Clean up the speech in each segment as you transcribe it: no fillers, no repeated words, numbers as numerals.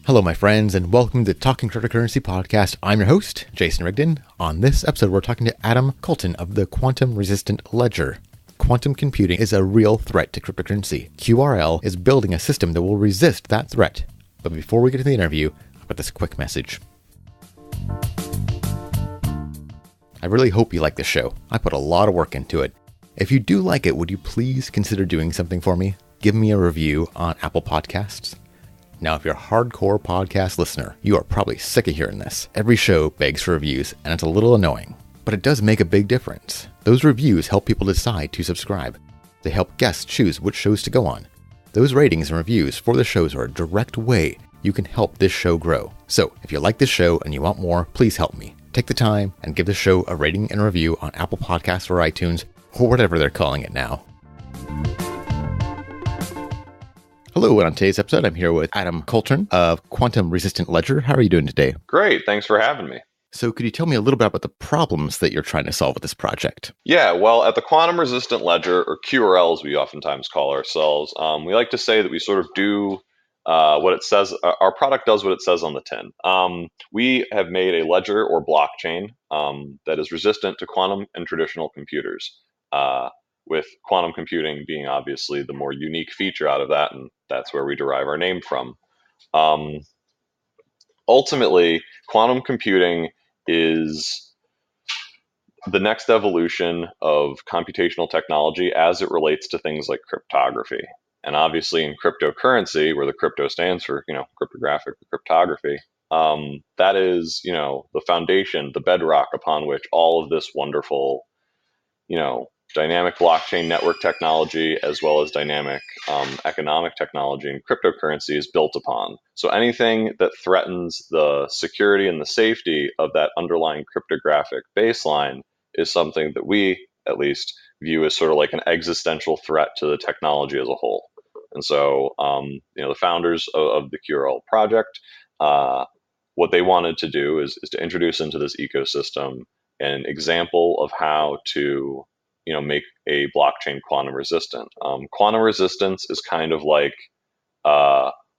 Hello, my friends, and welcome to the Talking Cryptocurrency podcast. I'm your host, Jason Rigden. On this episode, we're talking to Adam Koltun of the quantum-resistant ledger. Quantum computing is a real threat to cryptocurrency. QRL is building a system that will resist that threat. But before we get to the interview, I've got this quick message. I really hope you like this show. I put a lot of work into it. If you do like it, would you please consider doing something for me? Give me a review on Apple Podcasts. Now, if you're a hardcore podcast listener, you are probably sick of hearing this. Every show begs for reviews, and it's a little annoying. But it does make a big difference. Those reviews help people decide to subscribe. They help guests choose which shows to go on. Those ratings and reviews for the shows are a direct way you can help this show grow. So, if you like this show and you want more, please help me. Take the time and give the show a rating and review on Apple Podcasts or iTunes, or whatever they're calling it now. Hello, and on today's episode, I'm here with Adam Koltun of Quantum Resistant Ledger. How are you doing today? Great. Thanks for having me. So could you tell me a little bit about the problems that you're trying to solve with this project? Yeah, well, at the Quantum Resistant Ledger, or QRL as we oftentimes call ourselves, we like to say that we sort of do what it says. Our product does what it says on the tin. We have made a ledger or blockchain that is resistant to quantum and traditional computers, with quantum computing being obviously the more unique feature out of that, and that's where we derive our name from. Ultimately, quantum computing is the next evolution of computational technology as it relates to things like cryptography. And obviously in cryptocurrency, where the crypto stands for, cryptographic cryptography, that is, the foundation, the bedrock upon which all of this wonderful, dynamic blockchain network technology, as well as dynamic economic technology and cryptocurrency is built upon. So anything that threatens the security and the safety of that underlying cryptographic baseline is something that we, at least, view as sort of like an existential threat to the technology as a whole. And so, the founders of the QRL project, what they wanted to do is to introduce into this ecosystem an example of how to make a blockchain quantum resistant. Quantum resistance is kind of like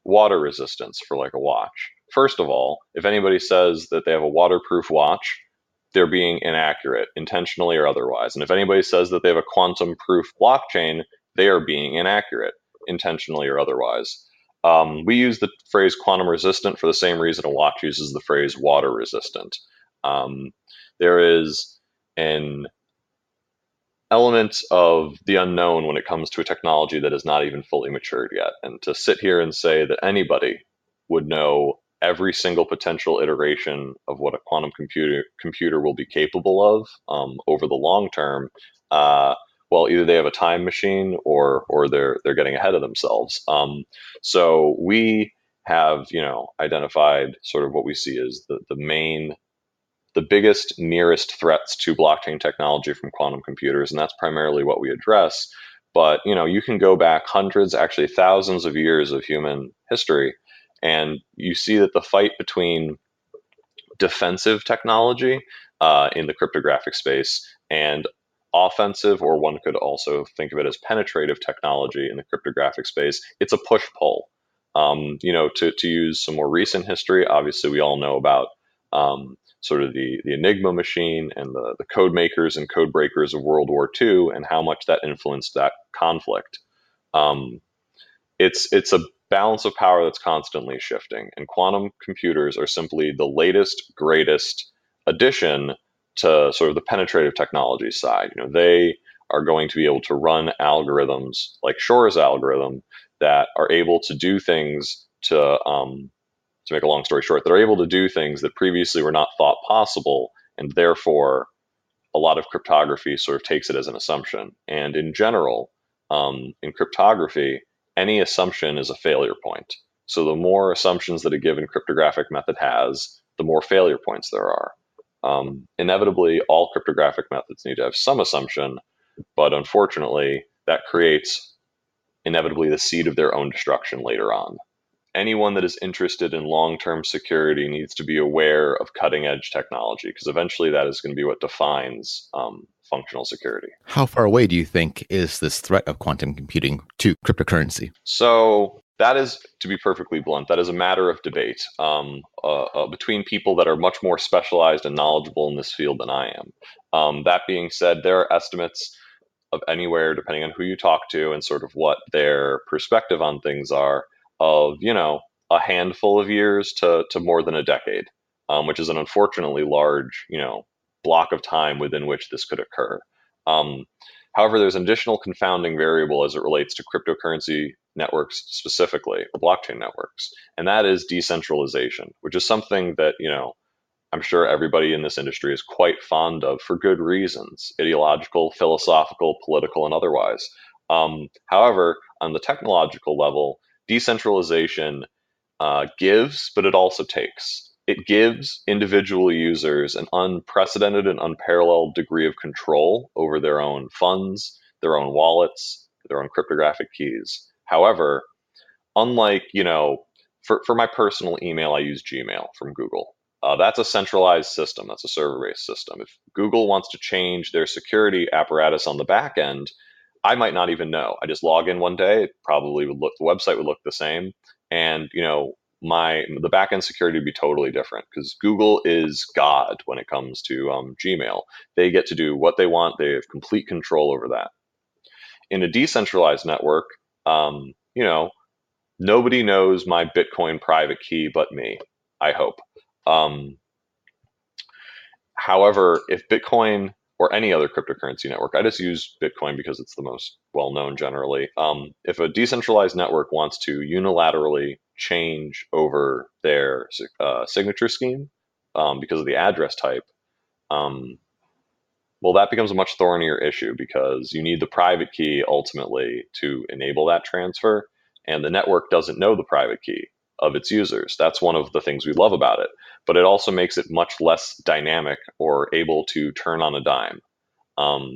water resistance for like a watch. First of all, if anybody says that they have a waterproof watch, they're being inaccurate, intentionally or otherwise. And if anybody says that they have a quantum proof blockchain, they are being inaccurate, intentionally or otherwise. We use the phrase quantum resistant for the same reason a watch uses the phrase water resistant. There is an element of the unknown when it comes to a technology that is not even fully matured yet. And to sit here and say that anybody would know every single potential iteration of what a quantum computer will be capable of over the long term, well, either they have a time machine or they're getting ahead of themselves. So we have identified sort of what we see as the biggest, nearest threats to blockchain technology from quantum computers, and that's primarily what we address. But you can go back hundreds, actually thousands of years of human history, and you see that the fight between defensive technology in the cryptographic space and offensive, or one could also think of it as penetrative technology in the cryptographic space, it's a push-pull. To use some more recent history, obviously we all know about sort of the Enigma machine and the code makers and code breakers of World War II, and how much that influenced that conflict. It's a balance of power that's constantly shifting, and quantum computers are simply the latest, greatest addition to sort of the penetrative technology side. They are going to be able to run algorithms like Shor's algorithm that are able to do things to make a long story short, that are able to do things that previously were not thought possible, and therefore a lot of cryptography sort of takes it as an assumption. And in general, in cryptography, any assumption is a failure point. So the more assumptions that a given cryptographic method has, the more failure points there are. Inevitably, all cryptographic methods need to have some assumption, but unfortunately, that creates inevitably the seed of their own destruction later on. Anyone that is interested in long-term security needs to be aware of cutting-edge technology, because eventually that is going to be what defines functional security. How far away do you think is this threat of quantum computing to cryptocurrency? So that is, to be perfectly blunt, that is a matter of debate between people that are much more specialized and knowledgeable in this field than I am. That being said, there are estimates of anywhere, depending on who you talk to and sort of what their perspective on things are, of, a handful of years to more than a decade, which is an unfortunately large, block of time within which this could occur. Um, However, there's an additional confounding variable as it relates to cryptocurrency networks specifically, or blockchain networks, and that is decentralization, which is something that, I'm sure everybody in this industry is quite fond of for good reasons, ideological, philosophical, political, and otherwise. However, on the technological level, decentralization gives, but it also takes. It gives individual users an unprecedented and unparalleled degree of control over their own funds, their own wallets, their own cryptographic keys. However, unlike, for my personal email, I use Gmail from Google. That's a centralized system. That's a server-based system. If Google wants to change their security apparatus on the back end, I might not even know. I just log in one day. It probably would look, the website would look the same, and the backend security would be totally different because Google is God when it comes to Gmail. They get to do what they want. They have complete control over that. In a decentralized network, nobody knows my Bitcoin private key but me, I hope. Um, However, if Bitcoin or any other cryptocurrency network, I just use Bitcoin because it's the most well known generally. If a decentralized network wants to unilaterally change over their signature scheme because of the address type, um, well, that becomes a much thornier issue because you need the private key ultimately to enable that transfer, and the network doesn't know the private key of its users. That's one of the things we love about it, but it also makes it much less dynamic or able to turn on a dime.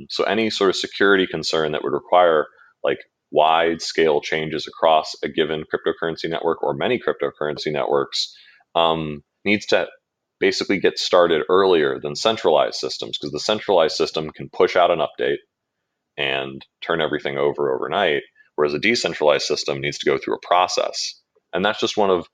So any sort of security concern that would require like wide scale changes across a given cryptocurrency network or many cryptocurrency networks needs to basically get started earlier than centralized systems because the centralized system can push out an update and turn everything over overnight, whereas a decentralized system needs to go through a process. And that's just one of,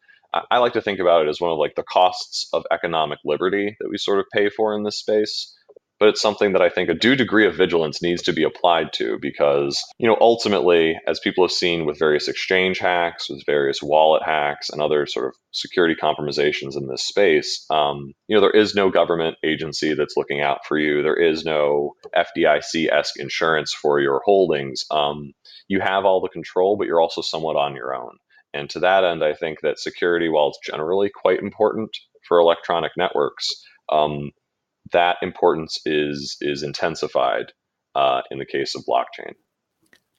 I like to think about it as one of like the costs of economic liberty that we sort of pay for in this space. But it's something that I think a due degree of vigilance needs to be applied to because, ultimately, as people have seen with various exchange hacks, with various wallet hacks, and other sort of security compromisations in this space, there is no government agency that's looking out for you. There is no FDIC-esque insurance for your holdings. You have all the control, but you're also somewhat on your own. And to that end, I think that security, while it's generally quite important for electronic networks, that importance is intensified in the case of blockchain.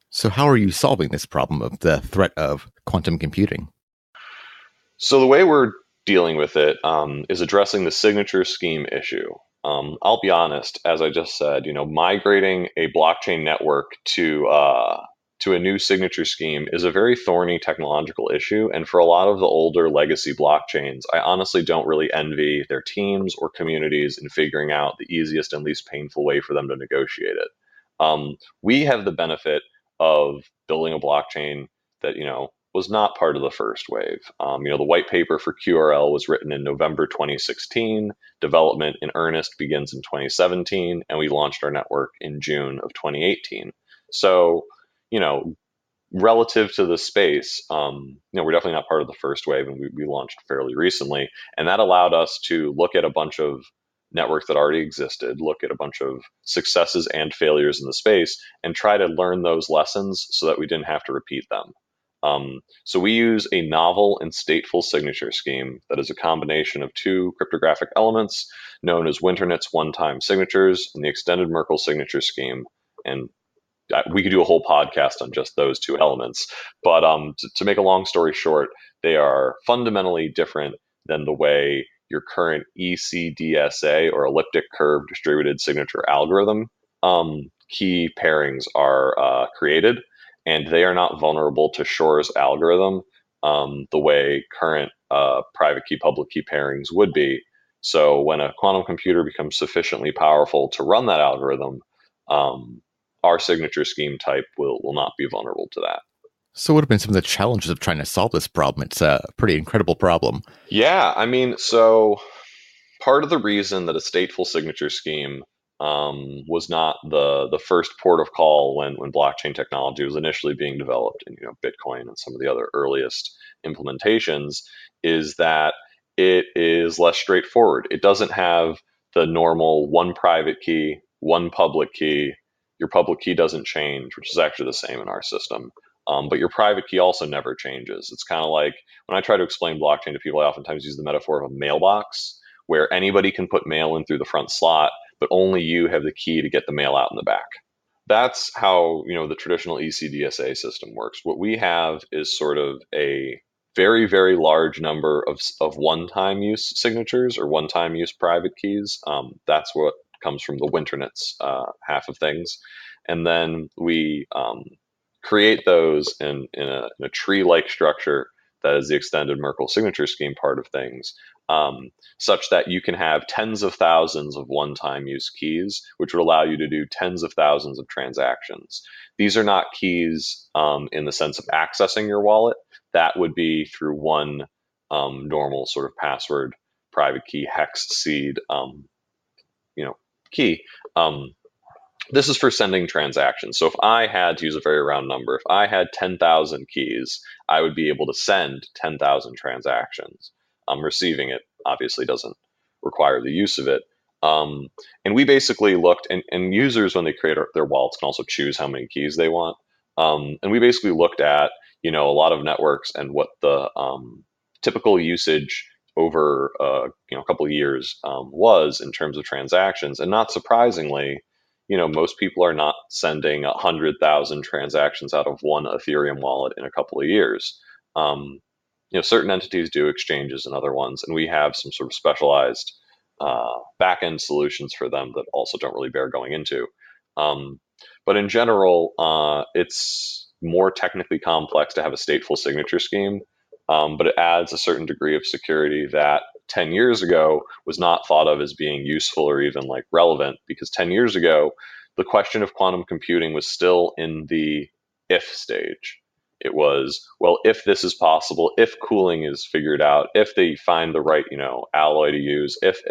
So how are you solving this problem of the threat of quantum computing? So the way we're dealing with it is addressing the signature scheme issue. I'll be honest, as I just said, migrating a blockchain network to a new signature scheme is a very thorny technological issue. And for a lot of the older legacy blockchains, I honestly don't really envy their teams or communities in figuring out the easiest and least painful way for them to negotiate it. We have the benefit of building a blockchain that, was not part of the first wave. The white paper for QRL was written in November 2016. Development in earnest begins in 2017, and we launched our network in June of 2018. So, relative to the space, we're definitely not part of the first wave, and we launched fairly recently, and that allowed us to look at a bunch of networks that already existed, look at a bunch of successes and failures in the space, and try to learn those lessons so that we didn't have to repeat them. So we use a novel and stateful signature scheme that is a combination of two cryptographic elements known as Winternit's one-time signatures and the extended Merkle signature scheme. And we could do a whole podcast on just those two elements. But to make a long story short, they are fundamentally different than the way your current ECDSA or elliptic curve distributed signature algorithm key pairings are created. And they are not vulnerable to Shor's algorithm the way current private key public key pairings would be. So when a quantum computer becomes sufficiently powerful to run that algorithm, our signature scheme type will not be vulnerable to that. So, what have been some of the challenges of trying to solve this problem? It's a pretty incredible problem. Yeah, I mean, so part of the reason that a stateful signature scheme was not the first port of call when blockchain technology was initially being developed, and Bitcoin and some of the other earliest implementations, is that it is less straightforward. It doesn't have the normal one private key, one public key. Your public key doesn't change, which is actually the same in our system. But your private key also never changes. It's kind of like when I try to explain blockchain to people, I oftentimes use the metaphor of a mailbox where anybody can put mail in through the front slot, but only you have the key to get the mail out in the back. That's how, the traditional ECDSA system works. What we have is sort of a very, very large number of one-time use signatures or one-time use private keys. That's what comes from the Winternet's half of things. And then we create those in a tree-like structure that is the extended Merkle signature scheme part of things, such that you can have tens of thousands of one-time use keys, which would allow you to do tens of thousands of transactions. These are not keys in the sense of accessing your wallet. That would be through one normal sort of password, private key, hex, seed, key. This is for sending transactions. So if I had, to use a very round number, if I had 10,000 keys, I would be able to send 10,000 transactions. Receiving it obviously doesn't require the use of it. And we basically looked, and users, when they create their wallets, can also choose how many keys they want. And we basically looked at, a lot of networks and what the typical usage over a couple of years was in terms of transactions. And not surprisingly, most people are not sending 100,000 transactions out of one Ethereum wallet in a couple of years. Certain entities do exchanges and other ones, and we have some sort of specialized back-end solutions for them that also don't really bear going into. But in general, it's more technically complex to have a stateful signature scheme, but it adds a certain degree of security that 10 years ago was not thought of as being useful or even like relevant, because 10 years ago, the question of quantum computing was still in the if stage. It was, well, if this is possible, if cooling is figured out, if they find the right, alloy to use, if.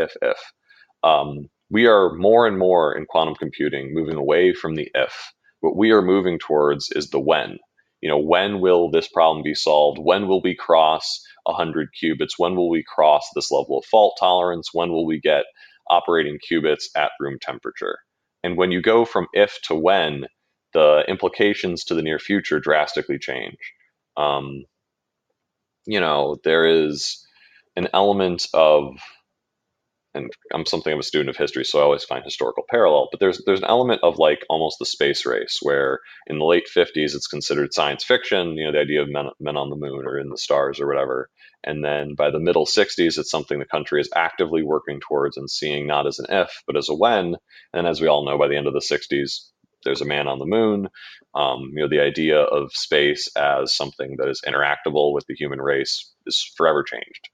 We are more and more in quantum computing moving away from the if. What we are moving towards is the when. When will this problem be solved? When will we cross 100 qubits? When will we cross this level of fault tolerance? When will we get operating qubits at room temperature? And when you go from if to when, the implications to the near future drastically change. There is an element of, and I'm something of a student of history, so I always find historical parallel, but there's an element of like almost the space race, where in the late 50s it's considered science fiction, the idea of men on the moon or in the stars or whatever. And then by the middle 60s, it's something the country is actively working towards and seeing not as an if, but as a when. And as we all know, by the end of the 60s, there's a man on the moon. The idea of space as something that is interactable with the human race is forever changed.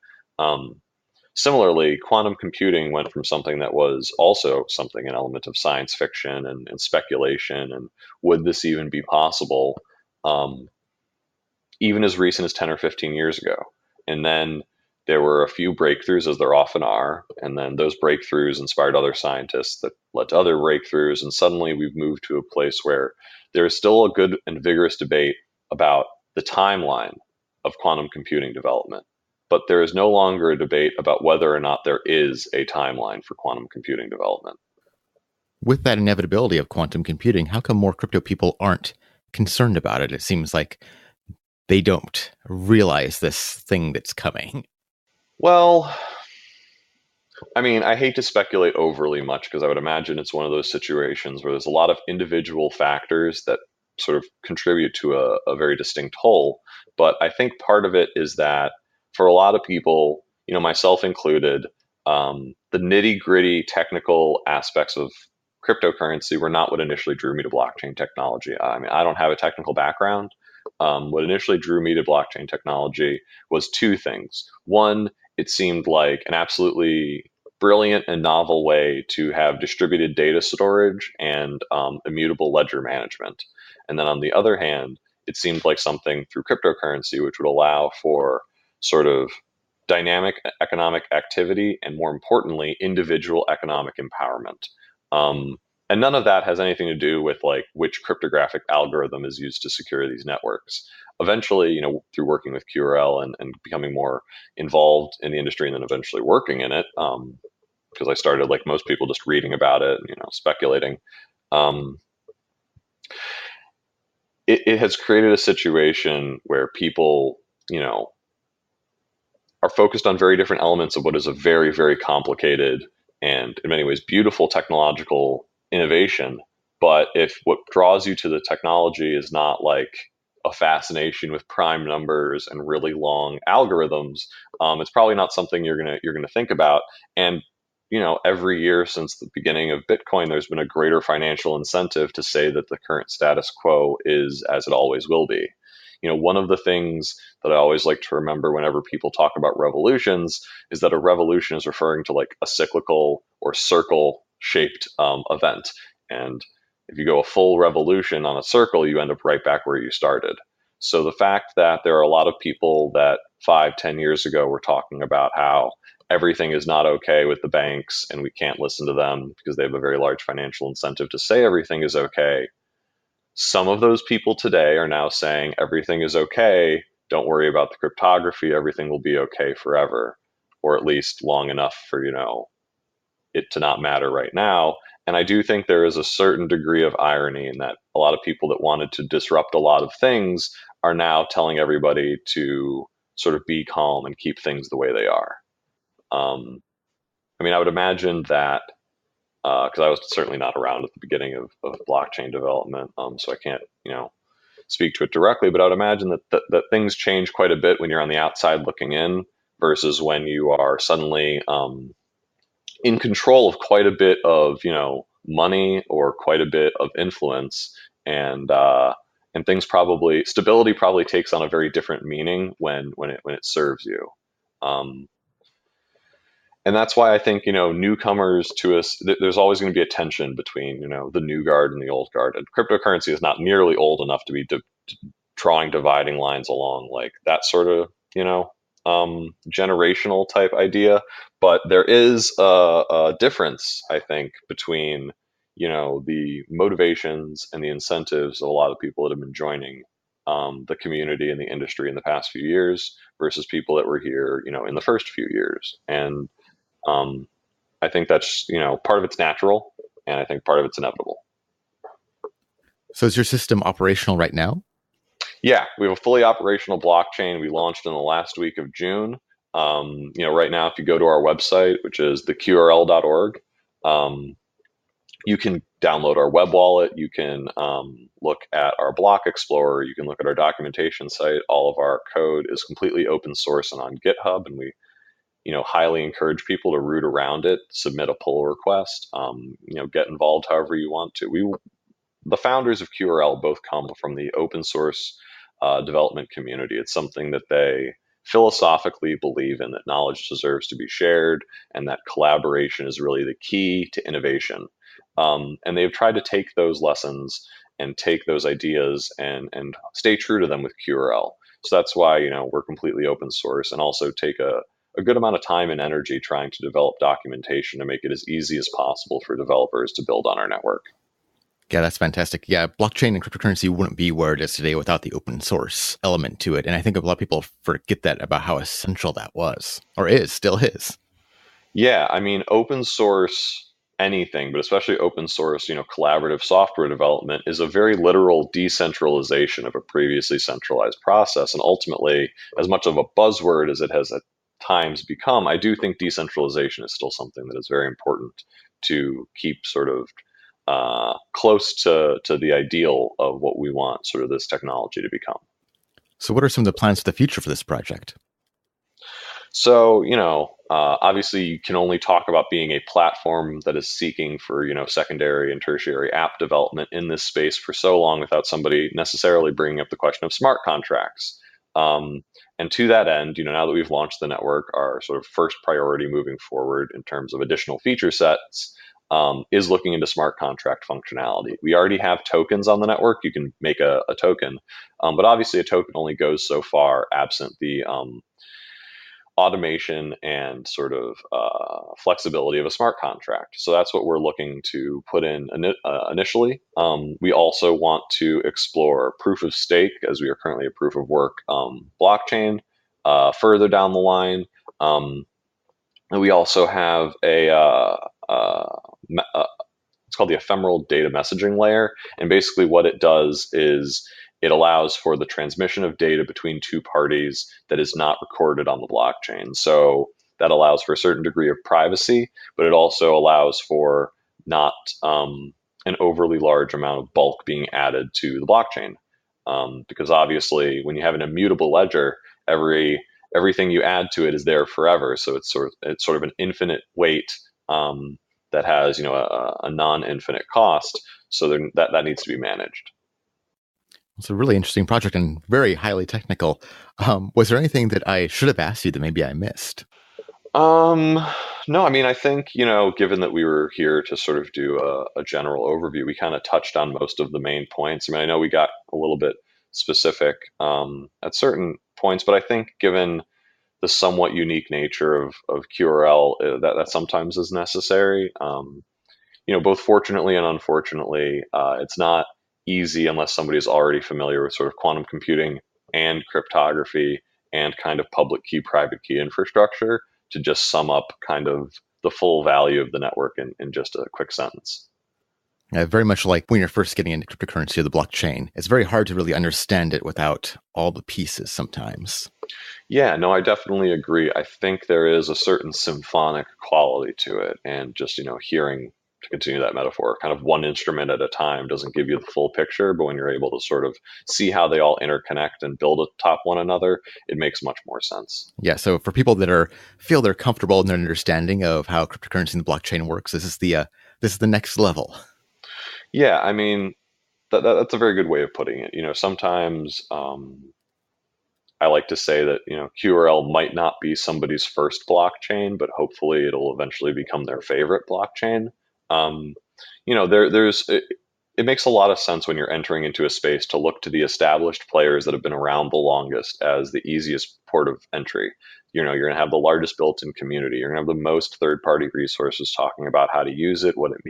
Similarly, quantum computing went from something that was also an element of science fiction and speculation, and would this even be possible, even as recent as 10 or 15 years ago. And then there were a few breakthroughs, as there often are, and then those breakthroughs inspired other scientists that led to other breakthroughs, and suddenly we've moved to a place where there is still a good and vigorous debate about the timeline of quantum computing development. But there is no longer a debate about whether or not there is a timeline for quantum computing development. With that inevitability of quantum computing, how come more crypto people aren't concerned about it? It seems like they don't realize this thing that's coming. Well, I mean, I hate to speculate overly much, because I would imagine it's one of those situations where there's a lot of individual factors that sort of contribute to a very distinct whole. But I think part of it is that for a lot of people, myself included, the nitty gritty technical aspects of cryptocurrency were not what initially drew me to blockchain technology. I mean, I don't have a technical background. What initially drew me to blockchain technology was two things. One, it seemed like an absolutely brilliant and novel way to have distributed data storage and immutable ledger management. And then on the other hand, it seemed like something through cryptocurrency which would allow for sort of dynamic economic activity and, more importantly, individual economic empowerment. And none of that has anything to do with like which cryptographic algorithm is used to secure these networks. Eventually, through working with QRL and becoming more involved in the industry and then eventually working in it, because I started, like most people, just reading about it and speculating. It has created a situation where people, are focused on very different elements of what is a very, very complicated and in many ways beautiful technological innovation. But if what draws you to the technology is not like a fascination with prime numbers and really long algorithms, it's probably not something you're gonna think about. And every year since the beginning of Bitcoin, there's been a greater financial incentive to say that the current status quo is as it always will be. One of the things that I always like to remember whenever people talk about revolutions is that a revolution is referring to like a cyclical or circle shaped event. And if you go a full revolution on a circle, you end up right back where you started. So the fact that there are a lot of people that 5-10 years ago were talking about how everything is not okay with the banks and we can't listen to them because they have a very large financial incentive to say everything is okay. Some of those people today are now saying everything is okay. Don't worry about the cryptography. Everything will be okay forever, or at least long enough for, it to not matter right now. And I do think there is a certain degree of irony in that a lot of people that wanted to disrupt a lot of things are now telling everybody to sort of be calm and keep things the way they are. I would imagine that because I was certainly not around at the beginning of blockchain development, so I can't, speak to it directly. But I would imagine that things change quite a bit when you're on the outside looking in versus when you are suddenly in control of quite a bit of, money or quite a bit of influence, and things stability probably takes on a very different meaning when it serves you. And that's why I think, newcomers to us, there's always going to be a tension between, the new guard and the old guard. And cryptocurrency is not nearly old enough to be drawing dividing lines along like that sort of, generational type idea. But there is a difference, I think, between, the motivations and the incentives of a lot of people that have been joining the community and the industry in the past few years versus people that were here, in the first few years. And I think that's, part of it's natural, and I think part of it's inevitable. So is your system operational right now? Yeah, we have a fully operational blockchain. We launched in the last week of June. Right now, if you go to our website, which is theqrl.org, you can download our web wallet. You can look at our block explorer. You can look at our documentation site. All of our code is completely open source and on GitHub, and we highly encourage people to root around it, submit a pull request, get involved however you want to. The founders of QRL both come from the open source development community. It's something that they philosophically believe in, that knowledge deserves to be shared and that collaboration is really the key to innovation. And they've tried to take those lessons and take those ideas and stay true to them with QRL. So that's why, we're completely open source and also take a good amount of time and energy trying to develop documentation to make it as easy as possible for developers to build on our network. Yeah, that's fantastic. Yeah, blockchain and cryptocurrency wouldn't be where it is today without the open source element to it. And I think a lot of people forget that about how essential that was, or still is. Yeah, open source anything, but especially open source, collaborative software development is a very literal decentralization of a previously centralized process. And ultimately, as much of a buzzword as it has at times become, I do think decentralization is still something that is very important to keep sort of close to the ideal of what we want sort of this technology to become. So what are some of the plans for the future for this project? So, obviously you can only talk about being a platform that is seeking for, secondary and tertiary app development in this space for so long without somebody necessarily bringing up the question of smart contracts. And to that end, now that we've launched the network, our sort of first priority moving forward in terms of additional feature sets is looking into smart contract functionality. We already have tokens on the network. You can make a token, but obviously a token only goes so far absent the automation and sort of flexibility of a smart contract. So that's what we're looking to put in initially. We also want to explore proof of stake, as we are currently a proof of work blockchain further down the line. And we also have it's called the ephemeral data messaging layer. And basically what it does is it allows for the transmission of data between two parties that is not recorded on the blockchain. So that allows for a certain degree of privacy, but it also allows for not an overly large amount of bulk being added to the blockchain. Because obviously when you have an immutable ledger, everything you add to it is there forever. So it's sort of an infinite weight that has a non-infinite cost. So that needs to be managed. It's a really interesting project and very highly technical. Was there anything that I should have asked you that maybe I missed? No, I mean, I think, given that we were here to sort of do a general overview, we kind of touched on most of the main points. I mean, I know we got a little bit specific at certain points, but I think given the somewhat unique nature of QRL, that sometimes is necessary. Both fortunately and unfortunately, it's not easy unless somebody is already familiar with sort of quantum computing and cryptography and kind of public key, private key infrastructure to just sum up kind of the full value of the network in just a quick sentence. Very much like when you're first getting into cryptocurrency or the blockchain, it's very hard to really understand it without all the pieces sometimes. Yeah, no, I definitely agree. I think there is a certain symphonic quality to it. And just, hearing, to continue that metaphor, kind of one instrument at a time doesn't give you the full picture. But when you're able to sort of see how they all interconnect and build atop one another, it makes much more sense. Yeah, so for people that feel they're comfortable in their understanding of how cryptocurrency and the blockchain works, this is the next level. Yeah, I mean, that's a very good way of putting it. Sometimes I like to say that, QRL might not be somebody's first blockchain, but hopefully it'll eventually become their favorite blockchain. It makes a lot of sense when you're entering into a space to look to the established players that have been around the longest as the easiest port of entry. You're going to have the largest built-in community. You're going to have the most third-party resources talking about how to use it, what it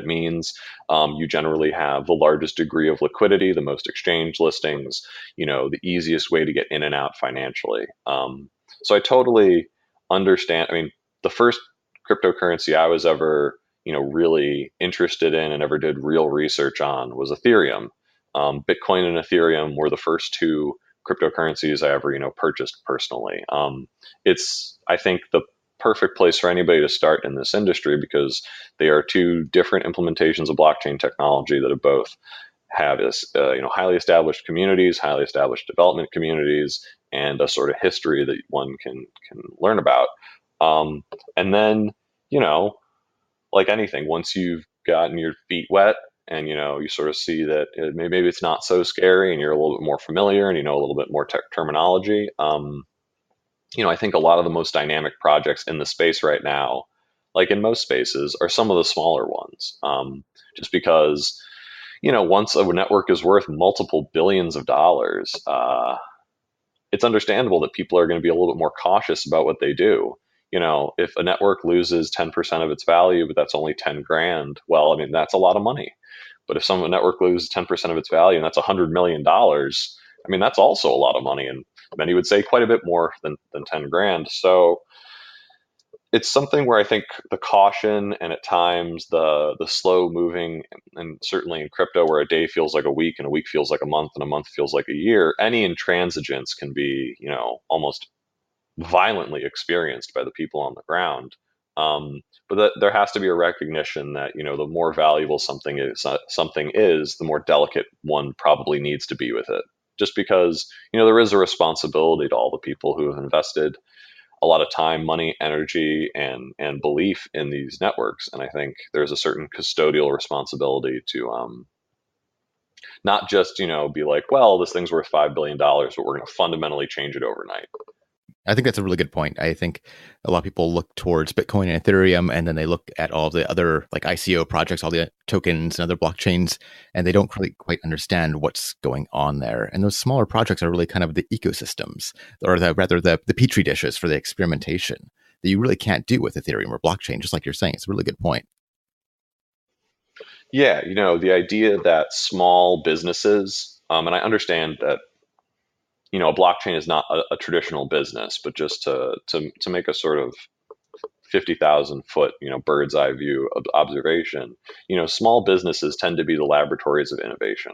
means. You generally have the largest degree of liquidity, the most exchange listings, the easiest way to get in and out financially. So I totally understand. I mean, the first cryptocurrency I was ever, really interested in and ever did real research on was Ethereum. Bitcoin and Ethereum were the first two cryptocurrencies I ever, purchased personally. It's, I think, the perfect place for anybody to start in this industry because they are two different implementations of blockchain technology that have both have highly established communities, highly established development communities, and a sort of history that one can learn about. And then, like anything, once you've gotten your feet wet and, you sort of see that maybe it's not so scary and you're a little bit more familiar and a little bit more terminology, I think a lot of the most dynamic projects in the space right now, like in most spaces, are some of the smaller ones. Just because, once a network is worth multiple billions of dollars, it's understandable that people are going to be a little bit more cautious about what they do. If a network loses 10% of its value, but that's only 10 grand, well, I mean, that's a lot of money. But if some network loses 10% of its value and that's $100 million, I mean, that's also a lot of money. And many would say quite a bit more than 10 grand. So it's something where I think the caution and at times the slow moving, and certainly in crypto where a day feels like a week and a week feels like a month and a month feels like a year, any intransigence can be, almost violently experienced by the people on the ground. But there has to be a recognition that, the more valuable something is, the more delicate one probably needs to be with it. Just because, there is a responsibility to all the people who have invested a lot of time, money, energy, and belief in these networks. And I think there's a certain custodial responsibility to not just, be like, well, this thing's worth $5 billion, but we're going to fundamentally change it overnight. I think that's a really good point. I think a lot of people look towards Bitcoin and Ethereum, and then they look at all the other like ICO projects, all the tokens and other blockchains, and they don't really quite understand what's going on there. And those smaller projects are really kind of the ecosystems, or the petri dishes for the experimentation that you really can't do with Ethereum or blockchain, just like you're saying. It's a really good point. Yeah, the idea that small businesses, and I understand that, a blockchain is not a traditional business, but just to make a sort of 50,000 foot, bird's eye view of observation, small businesses tend to be the laboratories of innovation.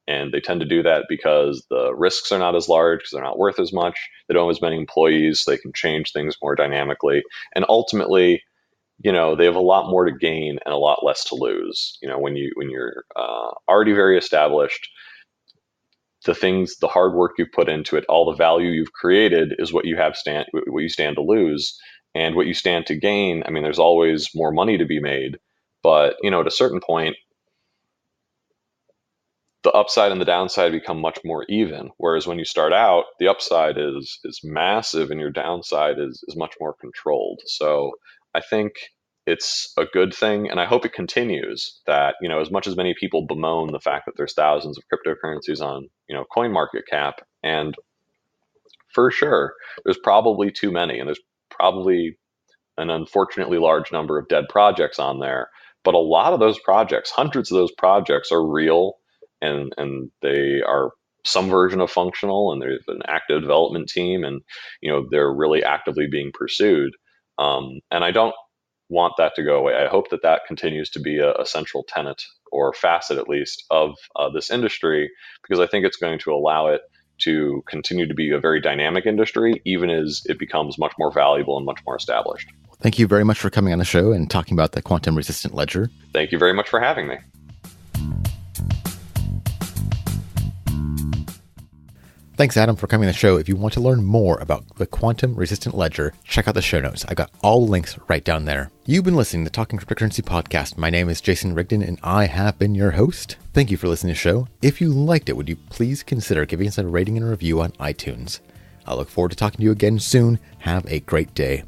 And they tend to do that because the risks are not as large, because they're not worth as much. They don't have as many employees, so they can change things more dynamically. And ultimately, they have a lot more to gain and a lot less to lose. When you're already very established, the hard work you've put into it, all the value you've created is what you stand to lose, and what you stand to gain. I mean, there's always more money to be made, but at a certain point, the upside and the downside become much more even. Whereas when you start out, the upside is massive and your downside is much more controlled. So I think it's a good thing, and I hope it continues. That as much as many people bemoan the fact that there's thousands of cryptocurrencies on CoinMarketCap, and for sure there's probably too many, and there's probably an unfortunately large number of dead projects on there. But a lot of those projects, hundreds of those projects, are real, and they are some version of functional, and there's an active development team, and they're really actively being pursued. And I don't want that to go away. I hope that continues to be a central tenet, or facet at least, of this industry, because I think it's going to allow it to continue to be a very dynamic industry, even as it becomes much more valuable and much more established. Thank you very much for coming on the show and talking about the quantum resistant ledger. Thank you very much for having me. Thanks, Adam, for coming on the show. If you want to learn more about the quantum resistant ledger, check out the show notes. I got all links right down there. You've been listening to Talking Cryptocurrency Podcast. My name is Jason Rigden, and I have been your host. Thank you for listening to the show. If you liked it, would you please consider giving us a rating and a review on iTunes? I look forward to talking to you again soon. Have a great day.